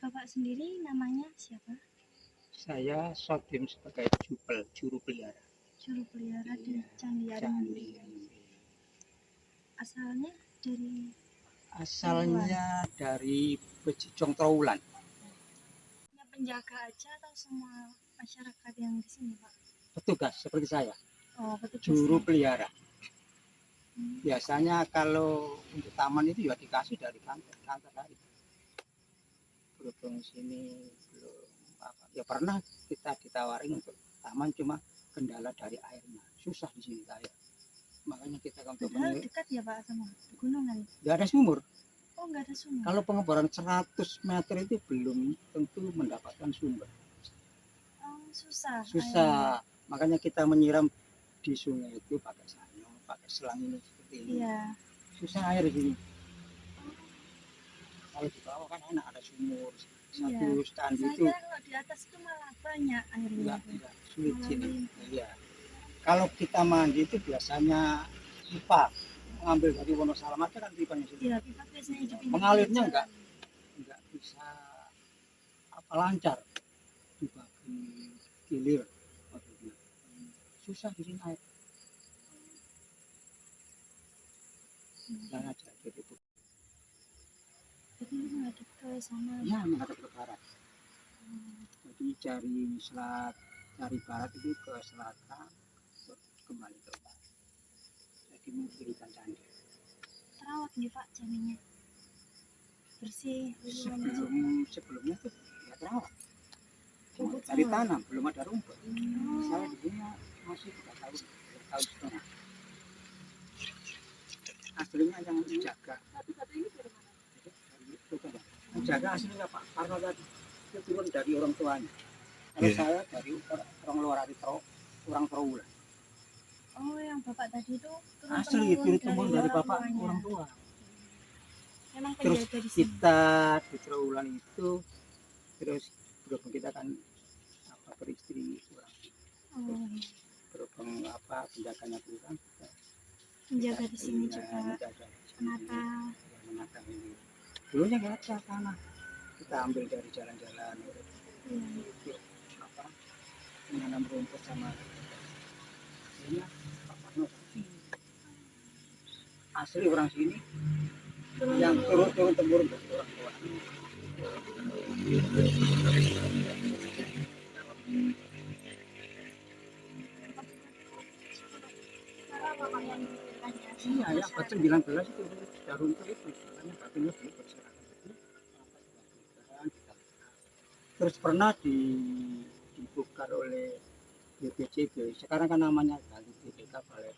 Bapak sendiri namanya siapa? Saya Sodim sebagai juru pelihara. Juru pelihara di Iya, Candi Candi. Asalnya dari Asalnya dari Bejijong Trowulan. penjaga aja atau semua masyarakat yang di sini, Pak? Petugas seperti saya, Oh, petugas. juru pelihara. Biasanya kalau untuk taman itu ya dikasih dari kantor dari. Berhubung sini belum apa, ya pernah kita ditawarin untuk taman, cuma kendala dari airnya susah di sini saya. Makanya kita untuk dekat ya Pak sama pegunungan. Nggak ada sumur. Oh, nggak ada sumur. Kalau pengeboran 100 meter itu belum tentu mendapatkan sumber. Oh, susah. Susah. Makanya kita menyiram di sungai itu pakai sanyo, pakai selang ini seperti ini. Iya. Susah air di sini. Kalau di bawah kan enak, ada sumur. Satu candi itu. Kalau di atas itu malah banyak airnya. Enggak, sulit sini. Iya. Kalau kita mandi itu biasanya pipa, mengambil dari Wonosalam aja kan pipanya sini. Iya, pipa biasanya di pinggir. Mengalirnya enggak bisa apa lancar di bagian hilir. Susah di sini air. Dan aja gitu. Jadi menghadap ke sana. Ya, menghadap ke barat. Jadi cari barat itu ke selatan, kembali ke barat. Jadi mengirikan candi. Terawat nih Pak candinya. Bersih. Sebelumnya tuh ya terawat. Dari tanam, belum ada rumput. Saya di sini masih 3 tahun setengah. Aslinya yang menjaga. Menjaga aslinya Pak, karena tadi itu turun dari orang tuanya. Kalau saya dari orang luar orang Trowulan. Oh, yang Bapak tadi itu asli turun dari Bapak orang tua. Memang terus di kita di Trowulan itu terus berhubung kita kan beristri kurang. Berhubung penjaganya kurang, menjaga di sini juga. Menata ini. Dulunya nggak ada tanah, kita ambil dari jalan-jalan. Menanam rumput sama ini asli orang sini yang turun temurun dari orang tua. Iya ya, abad 19 itu sudah runtuh itu, makanya batunya belum berserakan. Terus pernah dibongkar oleh BPCB, sekarang kan namanya ganti BPK, Balai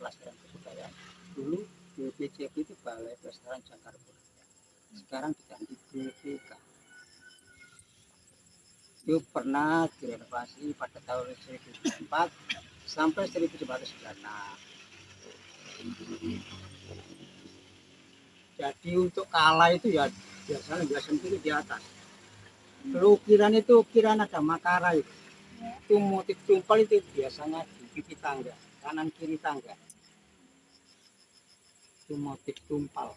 Pelestarian Kebudayaan. Dulu BPCB itu Balai Pelestarian Cagar Budaya, sekarang diganti BPK. Itu pernah direnovasi pada tahun 1904 sampai 1996. Jadi untuk kala itu ya biasanya dia sendiri di atas. Kalau ukiran itu ukiran ada makara itu motif tumpal itu biasanya di pipi tangga, kanan kiri tangga. Itu motif tumpal.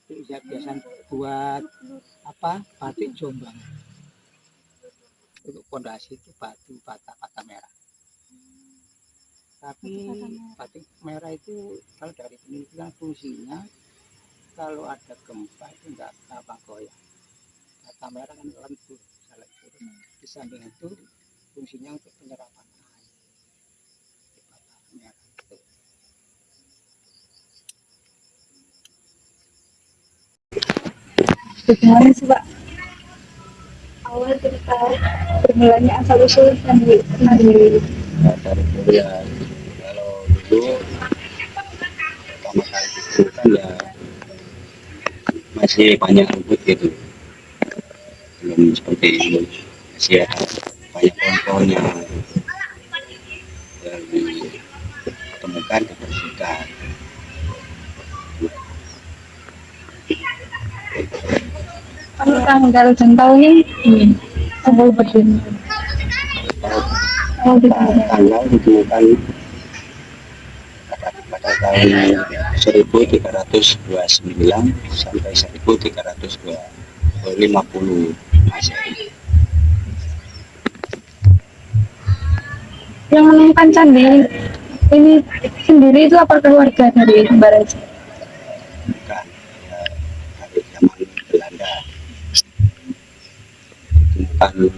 Itu ya biasanya buat batik Jombang. Untuk pondasi itu batu bata merah. Tapi batik merah itu kalau dari penelitian fungsinya kalau ada gempa itu enggak goyang. Bata merah kan lentur, di samping itu fungsinya untuk penyerapan air. Bata merah itu. Bagaimana sih Pak awal cerita bermulanya asal usul dari dari kuliah. Kalau dulu pertama kali itu kan ya masih banyak rumput gitu, belum seperti ini, masih ada banyak pohon-pohonnya yang ditemukan dibersihkan. Kalau tanggal dan tahunnya tanggal berdiri. Tanggal ditemukan pada tahun 1329 sampai 1350 Masehi. Yang menemukan candi ini sendiri itu apakah warga dari Baraja? Bukan ya, dari zaman Belanda ditemukan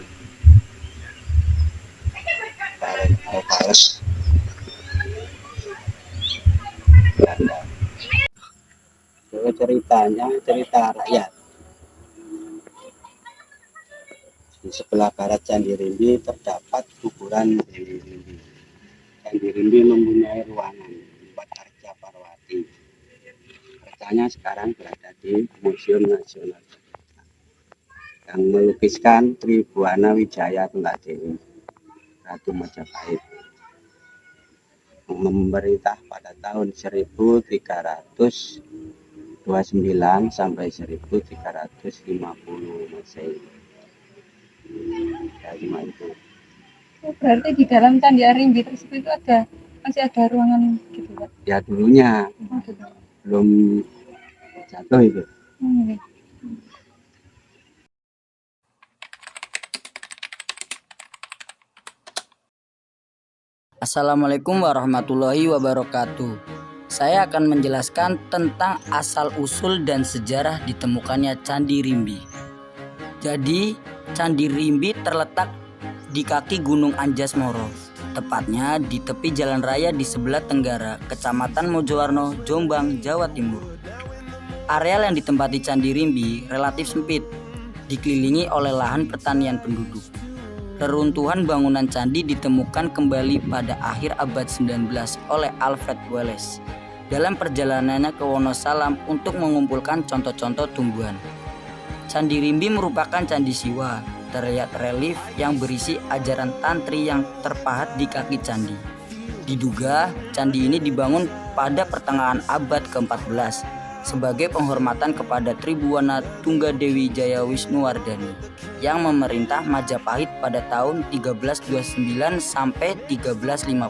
Paus Belanda. Itu ceritanya cerita rakyat. Di sebelah barat Candi Rimbi terdapat kuburan Dewi Rimbi. Candi Rimbi mempunyai ruangan tempat Arca Parwati. Arcanya sekarang berada di Museum Nasional yang melukiskan Tribuana Wijaya Tunggadewi, Ratu Majapahit, memerintah pada tahun 1329 sampai 1350 Masehi. Ya, cuma itu. Oh, berarti di dalam Candi Rimbi tersebut itu masih ada ruangan gitu, Pak? Ya dulunya Oh, gitu. belum jatuh itu. Iya. Assalamualaikum warahmatullahi wabarakatuh. Saya akan menjelaskan tentang asal-usul dan sejarah ditemukannya Candi Rimbi. Jadi, Candi Rimbi terletak di kaki Gunung Anjas-Moro, tepatnya di tepi jalan raya di sebelah tenggara, Kecamatan Mojowarno, Jombang, Jawa Timur. Areal yang ditempati Candi Rimbi relatif sempit, dikelilingi oleh lahan pertanian penduduk. Reruntuhan bangunan candi ditemukan kembali pada akhir abad 19 oleh Alfred Wallace dalam perjalanannya ke Wonosalam untuk mengumpulkan contoh-contoh tumbuhan. Candi Rimbi merupakan candi Siwa, terlihat relief yang berisi ajaran tantri yang terpahat di kaki candi. Diduga candi ini dibangun pada pertengahan abad ke-14 sebagai penghormatan kepada Tribuana Tunggadewi Jaya Wisnuwardhani yang memerintah Majapahit pada tahun 1329 sampai 1350.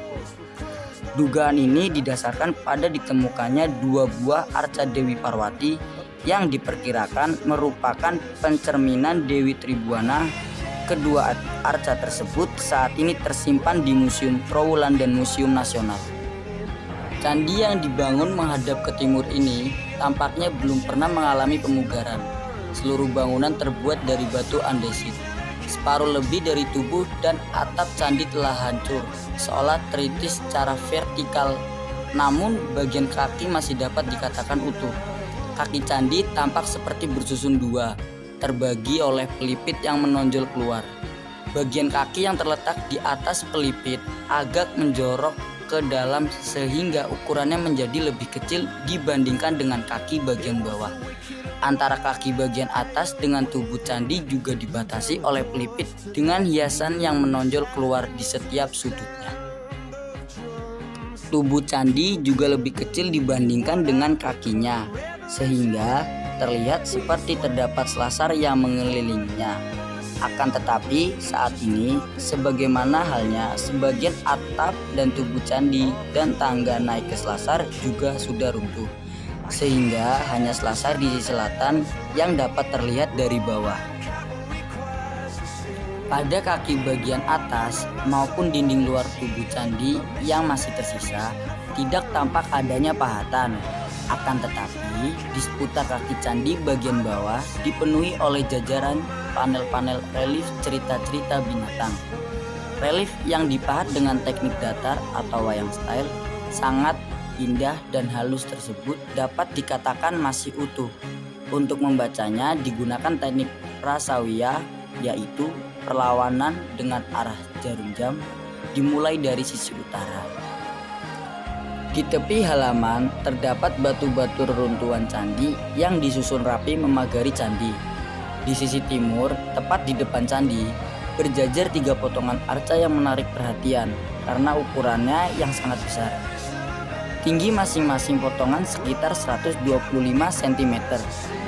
Dugaan ini didasarkan pada ditemukannya 2 buah arca Dewi Parwati yang diperkirakan merupakan pencerminan Dewi Tribuana. Kedua arca tersebut saat ini tersimpan di Museum Trowulan dan Museum Nasional. Candi yang dibangun menghadap ke timur ini tampaknya belum pernah mengalami pemugaran. Seluruh bangunan terbuat dari batu andesit. Separuh lebih dari tubuh dan atap candi telah hancur, seolah teritis secara vertikal. Namun bagian kaki masih dapat dikatakan utuh. Kaki candi tampak seperti bersusun dua, terbagi oleh pelipit yang menonjol keluar. Bagian kaki yang terletak di atas pelipit agak menjorok ke dalam sehingga ukurannya menjadi lebih kecil dibandingkan dengan kaki bagian bawah. Antara kaki bagian atas dengan tubuh candi juga dibatasi oleh pelipit dengan hiasan yang menonjol keluar di setiap sudutnya. Tubuh candi juga lebih kecil dibandingkan dengan kakinya, sehingga terlihat seperti terdapat selasar yang mengelilinginya. Akan tetapi saat ini, sebagaimana halnya sebagian atap dan tubuh candi dan tangga naik ke selasar juga sudah runtuh, sehingga hanya selasar di sisi selatan yang dapat terlihat dari bawah. Pada kaki bagian atas maupun dinding luar tubuh candi yang masih tersisa, tidak tampak adanya pahatan. Akan tetapi, di seputar kaki candi bagian bawah dipenuhi oleh jajaran panel-panel relief cerita-cerita binatang. Relief yang dipahat dengan teknik datar atau wayang style sangat indah dan halus tersebut dapat dikatakan masih utuh. Untuk membacanya digunakan teknik prasawiyah, yaitu perlawanan dengan arah jarum jam dimulai dari sisi utara. Di tepi halaman terdapat batu-batu reruntuhan candi yang disusun rapi memagari candi. Di sisi timur, tepat di depan candi, berjajar 3 potongan arca yang menarik perhatian karena ukurannya yang sangat besar. Tinggi masing-masing potongan sekitar 125 cm.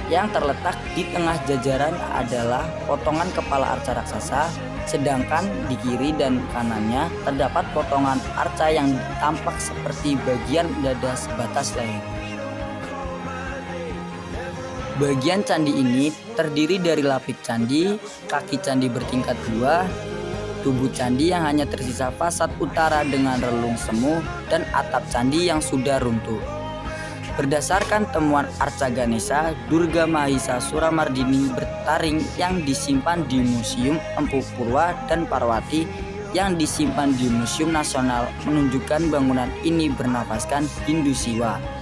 Yang terletak di tengah jajaran adalah potongan kepala arca raksasa, sedangkan di kiri dan kanannya terdapat potongan arca yang tampak seperti bagian dada sebatas leher. Bagian candi ini terdiri dari lapik candi, kaki candi bertingkat 2, tubuh candi yang hanya tersisa fasad utara dengan relung semu, dan atap candi yang sudah runtuh. Berdasarkan temuan Arca Ganesha, Durga Mahisa Suramardini bertaring yang disimpan di Museum Empu Purwa dan Parwati yang disimpan di Museum Nasional menunjukkan bangunan ini bernafaskan Hindu Siwa.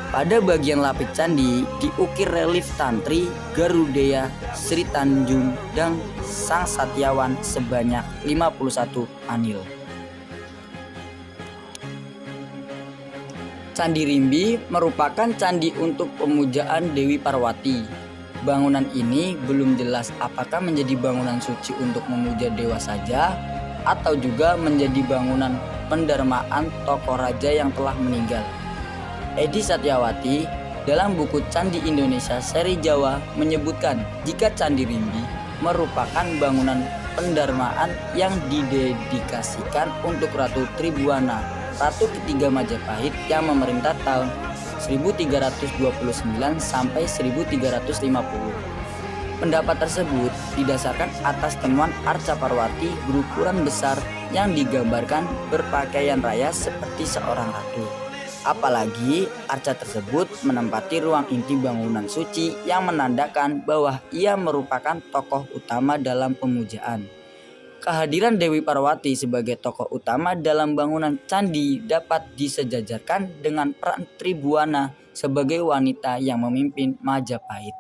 Pada bagian lapik candi diukir relief Tantri, Garudeya, Sri Tanjung, dan Sang Satyawan sebanyak 51 anil. Candi Rimbi merupakan candi untuk pemujaan Dewi Parwati. Bangunan ini belum jelas apakah menjadi bangunan suci untuk memuja dewa saja atau juga menjadi bangunan pendarmaan tokoh raja yang telah meninggal. Edi Satyawati dalam buku Candi Indonesia seri Jawa menyebutkan jika Candi Rimbi merupakan bangunan pendarmaan yang didedikasikan untuk Ratu Tribhuwana, Ratu ketiga Majapahit yang memerintah tahun 1329 sampai 1350. Pendapat tersebut didasarkan atas temuan Arca Parwati berukuran besar yang digambarkan berpakaian raya seperti seorang ratu. Apalagi arca tersebut menempati ruang inti bangunan suci yang menandakan bahwa ia merupakan tokoh utama dalam pemujaan. Kehadiran Dewi Parwati sebagai tokoh utama dalam bangunan candi dapat disejajarkan dengan peran Tribhuwana sebagai wanita yang memimpin Majapahit.